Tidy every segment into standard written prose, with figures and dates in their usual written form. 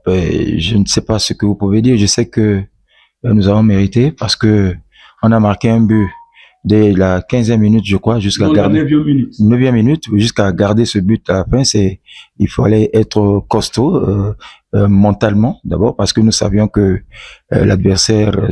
Je ne sais pas ce que vous pouvez dire. Je sais que nous avons mérité parce que on a marqué un but dès la 15e minute, je crois, jusqu'à garder 9e minute, jusqu'à garder ce but à la fin. Il fallait être costaud mentalement d'abord parce que nous savions que l'adversaire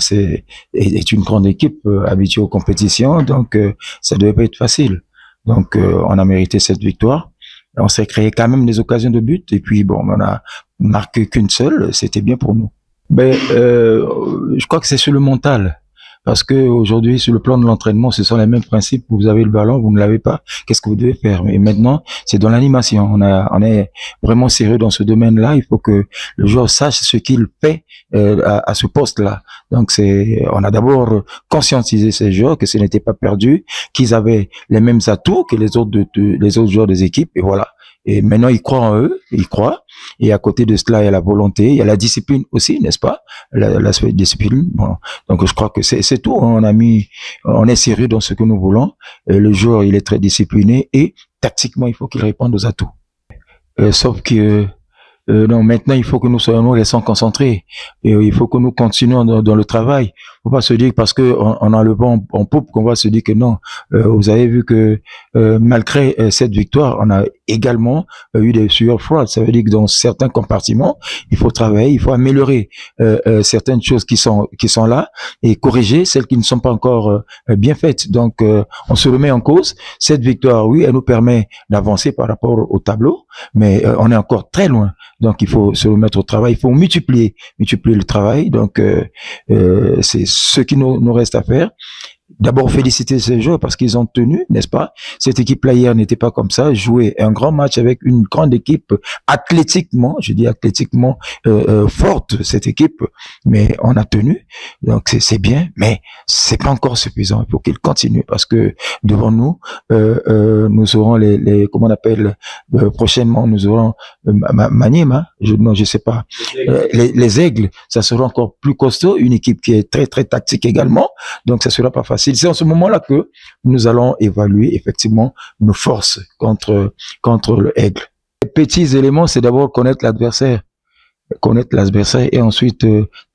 est une grande équipe habituée aux compétitions, donc ça devait pas être facile. Donc on a mérité cette victoire. On s'est créé quand même des occasions de but et puis bon, on a marqué qu'une seule, c'était bien pour nous. Je crois que c'est sur le mental. Parce que aujourd'hui, sur le plan de l'entraînement, ce sont les mêmes principes. Vous avez le ballon, vous ne l'avez pas. Qu'est-ce que vous devez faire? Et maintenant, c'est dans l'animation. On est vraiment sérieux dans ce domaine-là. Il faut que le joueur sache ce qu'il fait à ce poste-là. Donc, on a d'abord conscientisé ces joueurs que ce n'était pas perdu, qu'ils avaient les mêmes atouts que les autres joueurs des équipes. Et voilà. Et maintenant, ils croient en eux, ils croient. Et à côté de cela, il y a la volonté, il y a la discipline aussi, n'est-ce pas? L'aspect discipline. Bon. Donc, je crois que c'est tout. On est sérieux dans ce que nous voulons. Le joueur, il est très discipliné et tactiquement, il faut qu'il réponde aux atouts. Sauf que non, maintenant, il faut que nous restons concentrés. Et il faut que nous continuions dans le travail. Faut pas se dire parce que on a le vent en poupe qu'on va se dire que non. Vous avez vu que malgré cette victoire, on a également eu des sueurs froides. Ça veut dire que dans certains compartiments, il faut travailler, il faut améliorer certaines choses qui sont là et corriger celles qui ne sont pas encore bien faites. Donc, on se remet en cause. Cette victoire, oui, elle nous permet d'avancer par rapport au tableau, mais on est encore très loin. Donc, il faut se remettre au travail, il faut multiplier le travail. Donc, c'est ce qui nous reste à faire. D'abord, féliciter ces joueurs parce qu'ils ont tenu, n'est-ce pas? Cette équipe-là hier n'était pas comme ça. Jouer un grand match avec une grande équipe athlétiquement, je dis athlétiquement forte cette équipe, mais on a tenu. Donc c'est bien, mais c'est pas encore suffisant. Il faut qu'ils continuent parce que devant nous, nous aurons les comment on appelle prochainement, nous aurons Maniema, je sais pas, les Aigles. Ça sera encore plus costaud. Une équipe qui est très très tactique également. Donc ça sera pas facile. C'est en ce moment-là que nous allons évaluer effectivement nos forces contre le Aigle. Les petits éléments, c'est d'abord connaître l'adversaire et ensuite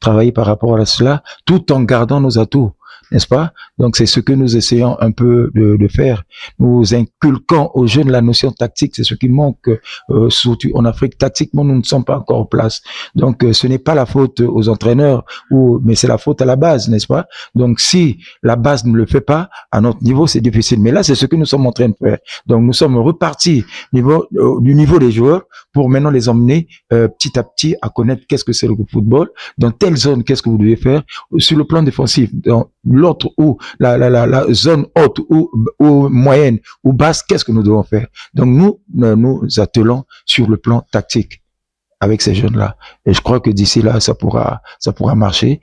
travailler par rapport à cela, tout en gardant nos atouts, n'est-ce pas? Donc c'est ce que nous essayons un peu de faire. Nous inculquons aux jeunes la notion tactique, c'est ce qui manque surtout en Afrique. Tactiquement, nous ne sommes pas encore en place. Donc ce n'est pas la faute aux entraîneurs, mais c'est la faute à la base, n'est-ce pas? Donc si la base ne le fait pas, à notre niveau, c'est difficile. Mais là, c'est ce que nous sommes en train de faire. Donc nous sommes repartis du niveau des joueurs pour maintenant les emmener petit à petit à connaître qu'est-ce que c'est le football, dans telle zone, qu'est-ce que vous devez faire, sur le plan défensif, dans l'autre ou la zone haute ou moyenne ou basse, qu'est-ce que nous devons faire? Donc nous attelons sur le plan tactique avec ces jeunes-là. Et je crois que d'ici là, ça pourra marcher.